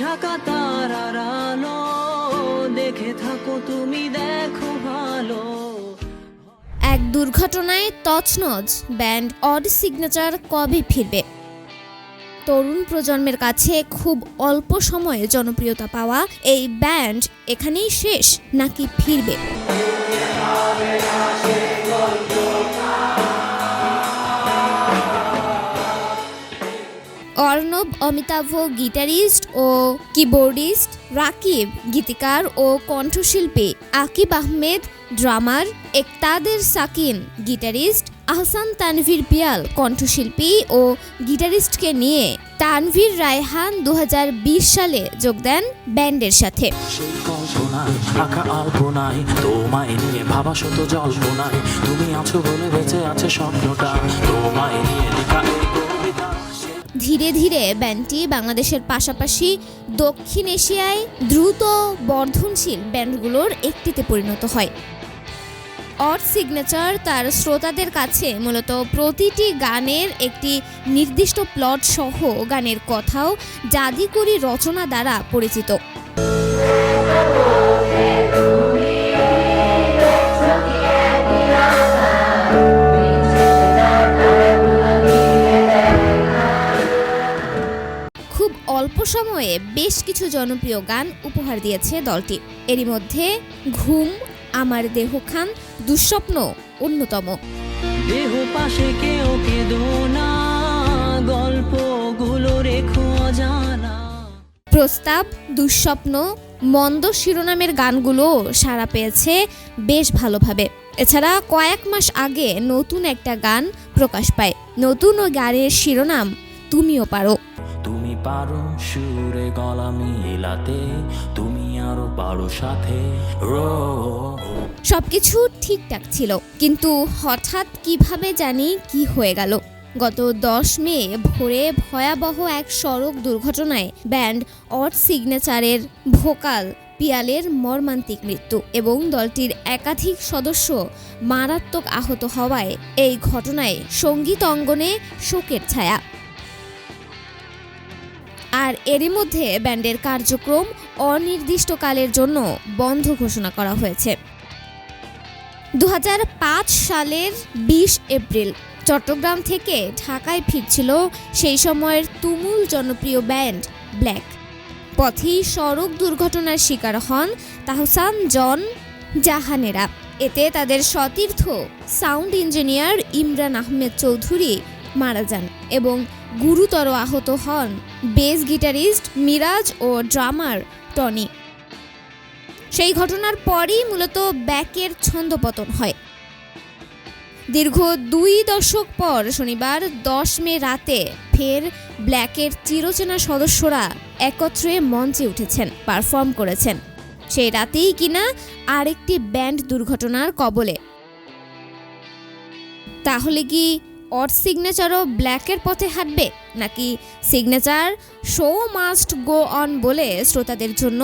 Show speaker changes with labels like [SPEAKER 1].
[SPEAKER 1] ঝাঁকা তারার আলো, দেখে থাকো তুমি, দেখো ভালো।
[SPEAKER 2] এক দুর্ঘটনায় তছনছ ব্যান্ড অড সিগনেচার কবে ফিরবে? তরুণ প্রজন্মের কাছে খুব অল্প সময়ে জনপ্রিয়তা পাওয়া এই ব্যান্ড এখানেই শেষ নাকি ফিরবে? অর্ণব অমিতাভ গিটারিস্ট ও কিবোর্ডিস্ট, রাকিব গীতিকার ও কণ্ঠশিল্পী, আকিব আহমেদ ড্রামার, একতাদের সাকিন গিটারিস্ট, আহসান তানভীর পিয়াল কণ্ঠশিল্পী ও গিটারিস্টকে নিয়ে তানভীর রায়হান 2020 সালে যোগ দেন ব্যান্ডের সাথে। ধীরে ধীরে ব্যান্ডটি বাংলাদেশের পাশাপাশি দক্ষিণ এশিয়ায় দ্রুত বর্ধনশীল ব্যান্ডগুলোর একটিতে পরিণত হয়। অড সিগনেচার তার শ্রোতাদের কাছে মূলত প্রতিটি গানের একটি নির্দিষ্ট প্লট সহ গানের কথাও জাদুকরী রচনা দ্বারা পরিচিত। খুব অল্প সময়ে বেশ কিছু জনপ্রিয় গান উপহার দিয়েছে দলটি। এরই মধ্যে ঘুম, আমার দেহ খান, দুঃস্বপ্ন অন্যতম।
[SPEAKER 1] দেহ পাশে কেউ কেঁদো না, গল্পগুলো রেখো অজানা।
[SPEAKER 2] প্রস্তাব, দুঃস্বপ্ন, মন্দ শিরোনামের গানগুলো সাড়া পেয়েছে বেশ ভালোভাবে। এছাড়া কয়েক মাস আগে নতুন একটা গান প্রকাশ পায়। নতুন ও গানের শিরোনাম তুমিও পারো।
[SPEAKER 3] তুমি পারো সুরে গলা মিলাতে, তুমি আরো পারো সাথে।
[SPEAKER 2] সবকিছু ঠিকঠাক ছিল, কিন্তু হঠাৎ কিভাবে জানি কি হয়ে গেল। গত 10 মে ভোরে ভয়াবহ এক সড়ক দুর্ঘটনায় ব্যান্ড অড সিগনেচারের ভোকাল পিয়ালের মর্মান্তিক মৃত্যু এবং দলটির একাধিক সদস্য মারাত্মক আহত হওয়ায় এই ঘটনায় সঙ্গীত অঙ্গনে শোকের ছায়া। আর এরই মধ্যে ব্যান্ডের কার্যক্রম অনির্দিষ্টকালের জন্য বন্ধ ঘোষণা করা হয়েছে। 2005 সালের 20 এপ্রিল চট্টগ্রাম থেকে ঢাকায় ফিরছিল সেই সময়ের তুমুল জনপ্রিয় ব্যান্ড ব্ল্যাক। পথেই সড়ক দুর্ঘটনার শিকার হন তাহসান জন জাহানেরা। এতে তাদের সতীর্থ সাউন্ড ইঞ্জিনিয়ার ইমরান আহমেদ চৌধুরী মারা যান এবং গুরুতর আহত হন বেস গিটারিস্ট মিরাজ ও ড্রামার টনি। সেই ঘটনার পরই মূলত ব্যাকের ছন্দপতন হয়। দীর্ঘ 2 দশক পর শনিবার 10 মে রাতে ফের ব্ল্যাকের চিরচেনা সদস্যরা একত্রে মঞ্চে উঠেছেন, পারফর্ম করেছেন। সেই রাতেই কিনা আরেকটি ব্যান্ড দুর্ঘটনার কবলে। তাহলে কি অড সিগনেচারও ব্ল্যাকের পথে হাঁটবে, নাকি signature show must go on বলে শ্রোতাদের জন্য